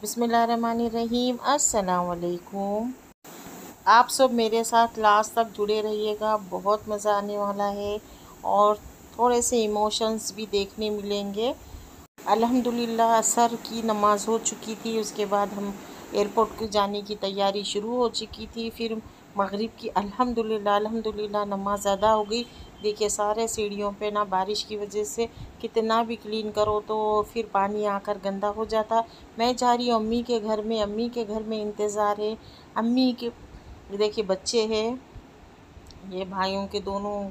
बिस्मिल्लाहिर्रहमानिर्रहीम। अस्सलाम वालेकुम। आप सब मेरे साथ लास्ट तक जुड़े रहिएगा, बहुत मज़ा आने वाला है और थोड़े से इमोशंस भी देखने मिलेंगे। अल्हम्दुलिल्लाह असर की नमाज़ हो चुकी थी, उसके बाद हम एयरपोर्ट को जाने की तैयारी शुरू हो चुकी थी। फिर मगरिब की अल्हम्दुलिल्लाह नमाज अदा हो गई। देखिए सारे सीढ़ियों पे ना बारिश की वजह से कितना भी क्लीन करो तो फिर पानी आकर गंदा हो जाता। मैं जा रही हूँ अम्मी के घर में इंतज़ार है। अम्मी के देखिए बच्चे हैं, ये भाइयों के दोनों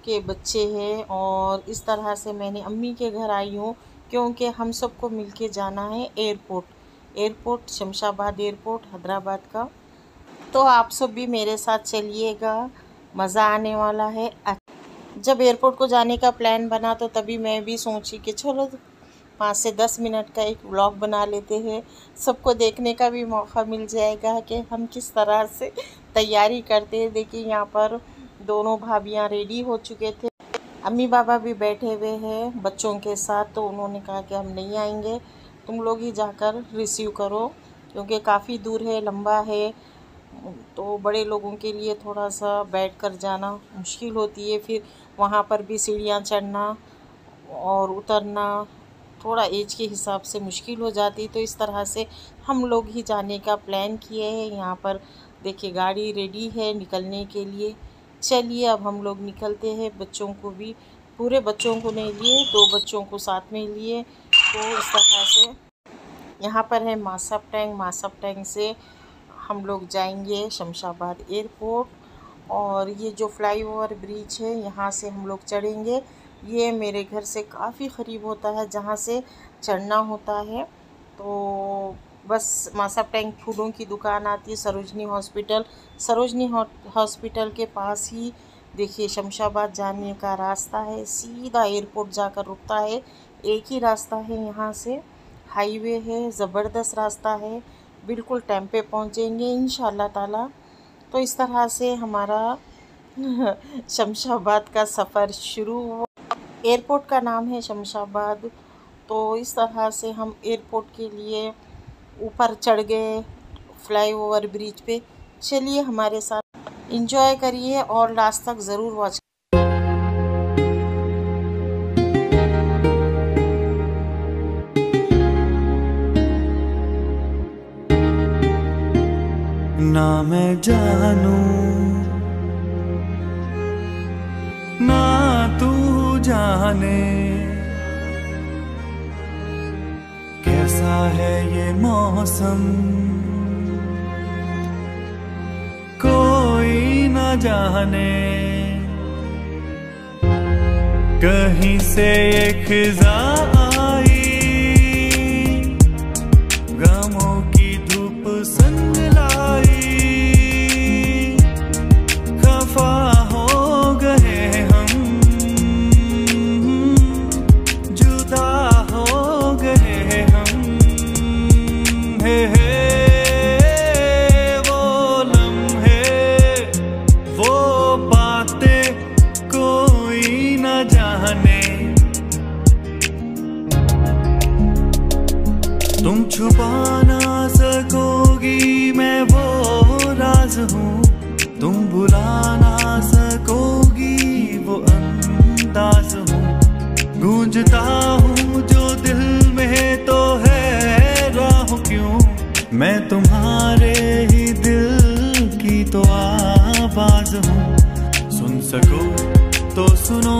के बच्चे हैं और इस तरह से मैंने अम्मी के घर आई हूँ क्योंकि हम सबको मिलके जाना है एयरपोर्ट शमशाबाद एयरपोर्ट हैदराबाद का। तो आप सब भी मेरे साथ चलिएगा, मज़ा आने वाला है। जब एयरपोर्ट को जाने का प्लान बना तो तभी मैं भी सोची कि चलो 5 से 10 मिनट का एक व्लॉग बना लेते हैं, सबको देखने का भी मौका मिल जाएगा कि हम किस तरह से तैयारी करते हैं। देखिए यहाँ पर दोनों भाभियाँ रेडी हो चुके थे, अम्मी बाबा भी बैठे हुए हैं बच्चों के साथ। तो उन्होंने कहा कि हम नहीं आएंगे, तुम लोग ही जाकर रिसीव करो क्योंकि काफ़ी दूर है, लंबा है, तो बड़े लोगों के लिए थोड़ा सा बैठकर जाना मुश्किल होती है। फिर वहाँ पर भी सीढ़ियाँ चढ़ना और उतरना थोड़ा एज के हिसाब से मुश्किल हो जाती। तो इस तरह से हम लोग ही जाने का प्लान किए हैं। यहाँ पर देखिए गाड़ी रेडी है निकलने के लिए। चलिए अब हम लोग निकलते हैं। बच्चों को भी, पूरे बच्चों को नहीं लिए, 2 बच्चों को साथ में लिए। तो इस तरह से यहाँ पर है मासब टैंक से हम लोग जाएंगे शमशाबाद एयरपोर्ट। और ये जो फ्लाईओवर ब्रिज है यहाँ से हम लोग चढ़ेंगे। ये मेरे घर से काफ़ी क़रीब होता है जहाँ से चढ़ना होता है। तो बस मासब टैंक फूलों की दुकान आती है, सरोजनी हॉस्पिटल के पास ही देखिए शमशाबाद जाने का रास्ता है, सीधा एयरपोर्ट जाकर रुकता है। एक ही रास्ता है, यहाँ से हाईवे है, ज़बरदस्त रास्ता है, बिल्कुल टाइम पे पहुँचेंगे इंशाअल्लाह ताला। तो इस तरह से हमारा शमशाबाद का सफ़र शुरू हुआ। एयरपोर्ट का नाम है शमशाबाद। तो इस तरह से हम एयरपोर्ट के लिए ऊपर चढ़ गए फ्लाईओवर ब्रिज पे। चलिए हमारे साथ एंजॉय करिए और लास्ट तक ज़रूर वॉच। ना मैं जानूं ना तू जाने कैसा है ये मौसम, कोई ना जाने कहीं से एक खिज़ा आई, गमों की धूप संग लाई, खफा हो गए हम, जुदा हो गए हम। हे वो लम्हे वो बातें कोई न जाने, तुम छुपा ना सकोगी मैं वो राज हूँ, तुम भुला ना सकोगी वो अंदाज हूँ। गूंजता हूँ जो दिल में तो है राह क्यों, मैं तुम्हारे ही दिल की तो आवाज हूँ। सुन सको तो सुनो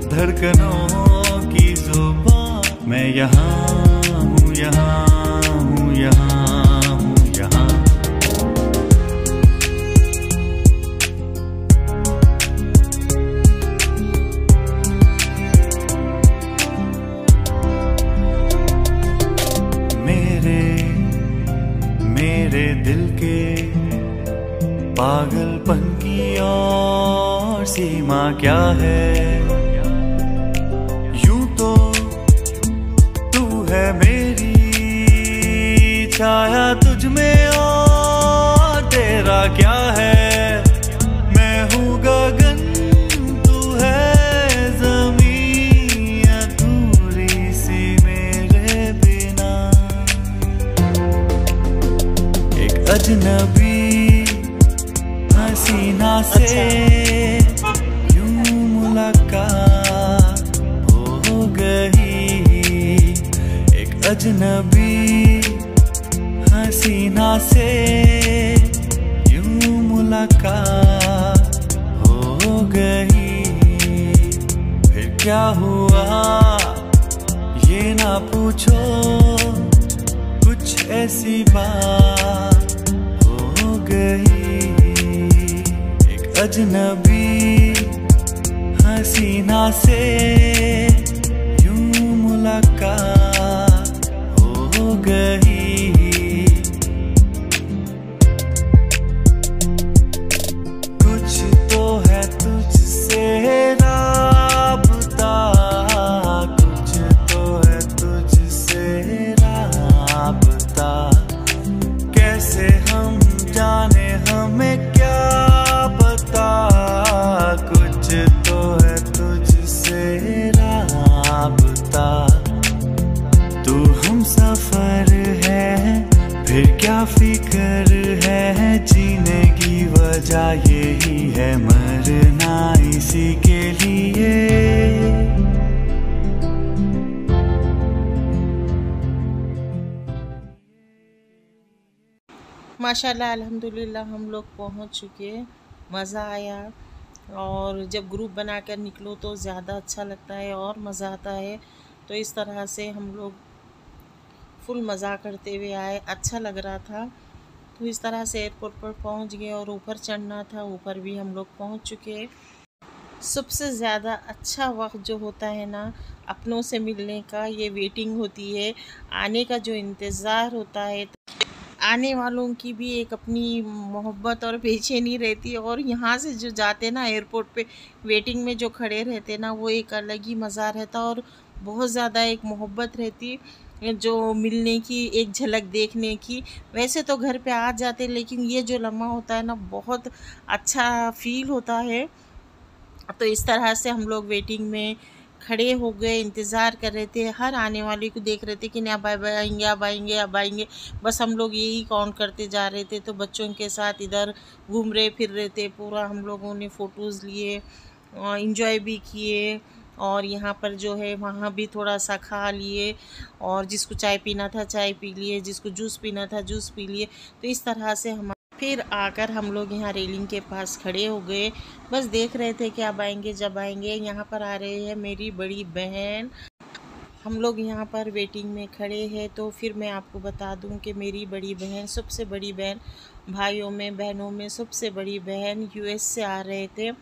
धड़कनों की जुबान, मैं यहाँ हूँ यहाँ हूँ यहाँ हूँ यहाँ। मेरे दिल के पागलपन की और सीमा क्या है, यूं तो तू है मेरी छाया तुझ में और तेरा क्या है। मैं हूँ गगन तू है ज़मीं, अधूरी सी मेरे बिना। अजनबी हसीना से यूं मुलाकात हो गई। एक अजनबी हसीना से यूं मुलाकात हो गई। फिर क्या हुआ ये ना पूछो, कुछ ऐसी बात हो गई। एक अजनबी हसीना से यूं मुलाकात हो गई। कुछ तो है तुझसे राबता, कुछ तो है तुझसे राबता। कैसे हम जाने हमें क्या पता, कुछ तो है तुझसे राबता। तू हम सफर है फिर क्या फिक्र है, जीने की वजह यही है मरना इसी के लिए। माशाल्लाह अल्हम्दुलिल्लाह हम लोग पहुंच चुके, मज़ा आया। और जब ग्रुप बनाकर निकलो तो ज़्यादा अच्छा लगता है और मज़ा आता है। तो इस तरह से हम लोग फुल मज़ा करते हुए आए, अच्छा लग रहा था। तो इस तरह से एयरपोर्ट पर पहुंच गए और ऊपर चढ़ना था, ऊपर भी हम लोग पहुंच चुके। सबसे ज़्यादा अच्छा वक्त जो होता है ना अपनों से मिलने का, ये वेटिंग होती है, आने का जो इंतज़ार होता है। आने वालों की भी एक अपनी मोहब्बत और बेचैनी रहती है, और यहाँ से जो जाते ना एयरपोर्ट पे वेटिंग में जो खड़े रहते ना, वो एक अलग ही मज़ा रहता और बहुत ज़्यादा एक मोहब्बत रहती जो मिलने की, एक झलक देखने की। वैसे तो घर पे आ जाते, लेकिन ये जो लम्हा होता है ना बहुत अच्छा फील होता है। तो इस तरह से हम लोग वेटिंग में खड़े हो गए, इंतज़ार कर रहे थे, हर आने वाले को देख रहे थे कि नहीं अब आएंगे अब आएंगे अब आएंगे। बस हम लोग यही काउंट करते जा रहे थे। तो बच्चों के साथ इधर घूम रहे फिर रहे थे पूरा। हम लोगों ने फ़ोटोज़ लिए और इंजॉय भी किए, और यहाँ पर जो है वहाँ भी थोड़ा सा खा लिए, और जिसको चाय पीना था चाय पी लिए, जिसको जूस पीना था जूस पी लिए। तो इस तरह से हम फिर आकर हम लोग यहाँ रेलिंग के पास खड़े हो गए, बस देख रहे थे कि अब आएंगे जब आएंगे। यहाँ पर आ रहे हैं मेरी बड़ी बहन। हम लोग यहाँ पर वेटिंग में खड़े हैं। तो फिर मैं आपको बता दूँ कि मेरी बड़ी बहन, सबसे बड़ी बहन, भाइयों में बहनों में सबसे बड़ी बहन यूएस से आ रहे थे।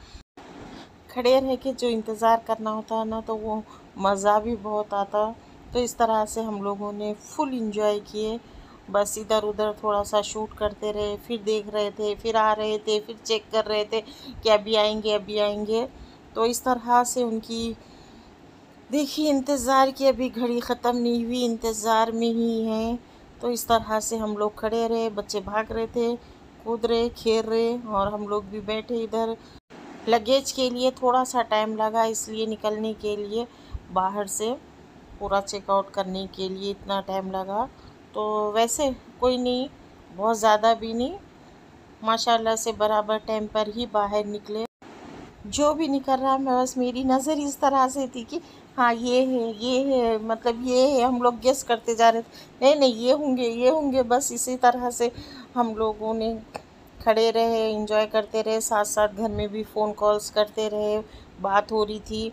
खड़े रह के जो इंतज़ार करना होता है ना, तो वो मज़ा भी बहुत आता। तो इस तरह से हम लोगों ने फुल इंजॉय किए। बस इधर उधर थोड़ा सा शूट करते रहे, फिर देख रहे थे, फिर आ रहे थे, फिर चेक कर रहे थे कि अभी आएंगे अभी आएंगे। तो इस तरह से उनकी देखिए इंतज़ार की अभी घड़ी ख़त्म नहीं हुई, इंतज़ार में ही हैं। तो इस तरह से हम लोग खड़े रहे, बच्चे भाग रहे थे, कूद रहे, खेल रहे, और हम लोग भी बैठे इधर। लगेज के लिए थोड़ा सा टाइम लगा, इसलिए निकलने के लिए बाहर से पूरा चेकआउट करने के लिए इतना टाइम लगा। तो वैसे कोई नहीं, बहुत ज़्यादा भी नहीं, माशाल्लाह से बराबर टाइम पर ही बाहर निकले। जो भी निकल रहा है, मैं बस मेरी नज़र इस तरह से थी कि हाँ ये है, मतलब ये है। हम लोग गेस करते जा रहे थे, नहीं नहीं ये होंगे। बस इसी तरह से हम लोगों ने खड़े रहे, एंजॉय करते रहे, साथ साथ घर में भी फ़ोन कॉल्स करते रहे, बात हो रही थी।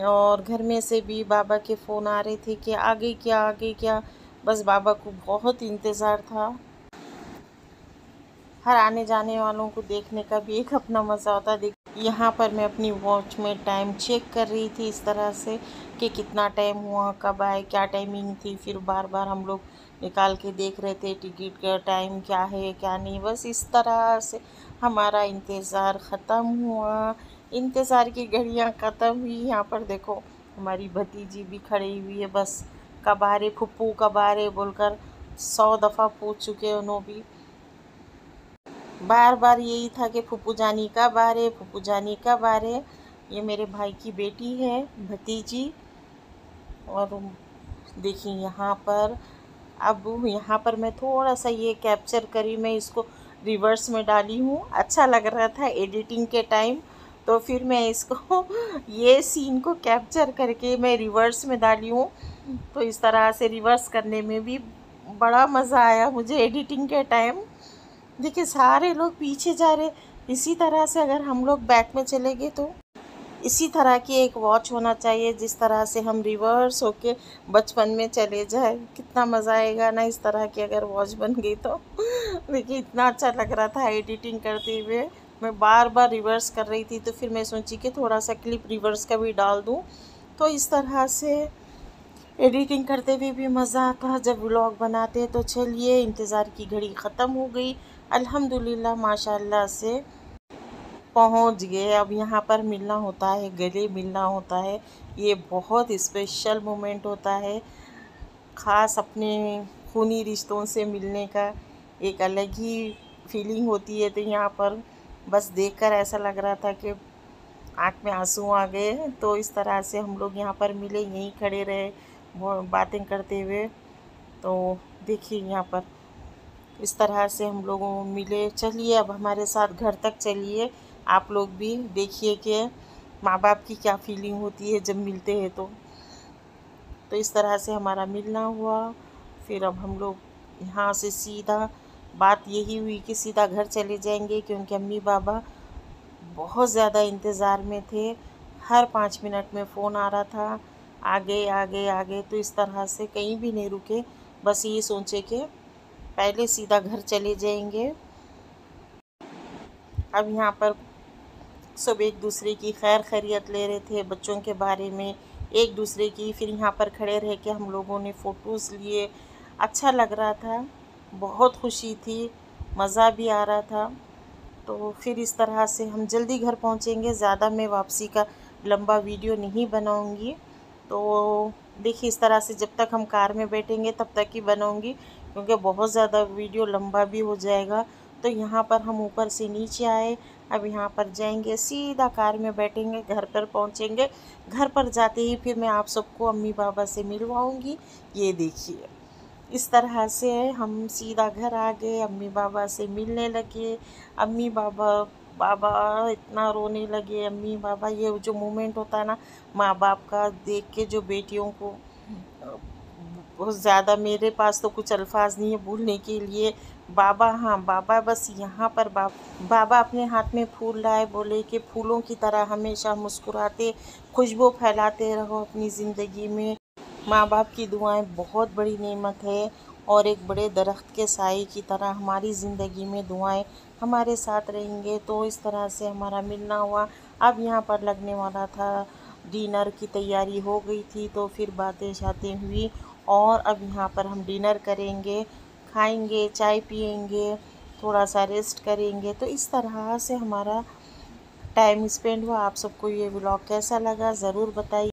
और घर में से भी बाबा के फ़ोन आ रहे थे कि आगे क्या। बस बाबा को बहुत इंतज़ार था। हर आने जाने वालों को देखने का भी एक अपना मज़ा होता है। यहाँ पर मैं अपनी वॉच में टाइम चेक कर रही थी इस तरह से कि कितना टाइम हुआ, कब आए, क्या टाइमिंग थी। फिर बार बार हम लोग निकाल के देख रहे थे टिकट का टाइम क्या है क्या नहीं। बस इस तरह से हमारा इंतज़ार ख़त्म हुआ, इंतज़ार की घड़ियाँ ख़त्म हुई। यहाँ पर देखो हमारी भतीजी भी खड़ी हुई है, बस कब आ रहे फुप्पू कब आ रहे बोलकर 100 दफ़ा पूछ चुके उन्होंने भी। बार बार यही था कि फुप्पू जानी कब आ रहे, फुप्पू जानी कब आ रहे। ये मेरे भाई की बेटी है, भतीजी। और देखिए यहाँ पर अब यहाँ पर मैं थोड़ा सा ये कैप्चर करी, मैं इसको रिवर्स में डाली हूँ। अच्छा लग रहा था एडिटिंग के टाइम, तो फिर मैं इसको ये सीन को कैप्चर करके मैं रिवर्स में डाली हूँ। तो इस तरह से रिवर्स करने में भी बड़ा मज़ा आया मुझे एडिटिंग के टाइम। देखिए सारे लोग पीछे जा रहे, इसी तरह से अगर हम लोग बैक में चले गए तो इसी तरह की एक वॉच होना चाहिए, जिस तरह से हम रिवर्स होके बचपन में चले जाए, कितना मज़ा आएगा ना इस तरह की अगर वॉच बन गई तो। देखिए इतना अच्छा लग रहा था एडिटिंग करते हुए, मैं बार बार रिवर्स कर रही थी, तो फिर मैं सोची कि थोड़ा सा क्लिप रिवर्स का भी डाल दूँ। तो इस तरह से एडिटिंग करते हुए भी मज़ा आता, जब व्लॉग बनाते। तो चलिए, इंतज़ार की घड़ी ख़त्म हो गई, अल्हम्दुलिल्लाह माशाल्लाह से पहुंच गए। अब यहाँ पर मिलना होता है, गले मिलना होता है, ये बहुत स्पेशल मोमेंट होता है। ख़ास अपने खूनी रिश्तों से मिलने का एक अलग ही फीलिंग होती है। तो यहाँ पर बस देखकर ऐसा लग रहा था कि आँख में आंसू आ गए। तो इस तरह से हम लोग यहाँ पर मिले, यहीं खड़े रहे वो बातें करते हुए। तो देखिए यहाँ पर इस तरह से हम लोगों मिले। चलिए अब हमारे साथ घर तक चलिए, आप लोग भी देखिए कि माँ बाप की क्या फीलिंग होती है जब मिलते हैं। तो इस तरह से हमारा मिलना हुआ। फिर अब हम लोग यहाँ से सीधा बात यही हुई कि सीधा घर चले जाएंगे, क्योंकि अम्मी बाबा बहुत ज़्यादा इंतज़ार में थे। हर 5 मिनट में फ़ोन आ रहा था, आगे आगे आगे। तो इस तरह से कहीं भी नहीं रुके, बस ये सोचे कि पहले सीधा घर चले जाएंगे। अब यहाँ पर सब एक दूसरे की खैर खैरियत ले रहे थे, बच्चों के बारे में एक दूसरे की। फिर यहाँ पर खड़े रह के हम लोगों ने फ़ोटोज़ लिए, अच्छा लग रहा था, बहुत खुशी थी, मज़ा भी आ रहा था। तो फिर इस तरह से हम जल्दी घर पहुँचेंगे, ज़्यादा मैं वापसी का लंबा वीडियो नहीं बनाऊँगी। तो देखिए इस तरह से जब तक हम कार में बैठेंगे तब तक ही बनाऊँगी, क्योंकि बहुत ज़्यादा वीडियो लंबा भी हो जाएगा। तो यहाँ पर हम ऊपर से नीचे आए, अब यहाँ पर जाएंगे, सीधा कार में बैठेंगे, घर पर पहुँचेंगे। घर पर जाते ही फिर मैं आप सबको अम्मी बाबा से मिलवाऊँगी। ये देखिए इस तरह से हम सीधा घर आ गए, अम्मी बाबा से मिलने लगे। अम्मी बाबा बाबा इतना रोने लगे, अम्मी बाबा। ये जो मोमेंट होता है ना माँ बाप का, देख के जो बेटियों को बहुत ज़्यादा, मेरे पास तो कुछ अल्फाज नहीं है बोलने के लिए। बाबा, हाँ बाबा, बस यहाँ पर बाबा अपने हाथ में फूल लाए, बोले कि फूलों की तरह हमेशा मुस्कुराते खुशबू फैलाते रहो अपनी ज़िंदगी में। माँ बाप की दुआएं बहुत बड़ी नेमत है, और एक बड़े दरख्त के साए की तरह हमारी ज़िंदगी में दुआएं हमारे साथ रहेंगे। तो इस तरह से हमारा मिलना हुआ। अब यहाँ पर लगने वाला था डिनर की तैयारी हो गई थी, तो फिर बातें शातें हुई, और अब यहाँ पर हम डिनर करेंगे, खाएंगे, चाय पिएंगे, थोड़ा सा रेस्ट करेंगे। तो इस तरह से हमारा टाइम स्पेंड हुआ। आप सबको ये व्लॉग कैसा लगा ज़रूर बताइए।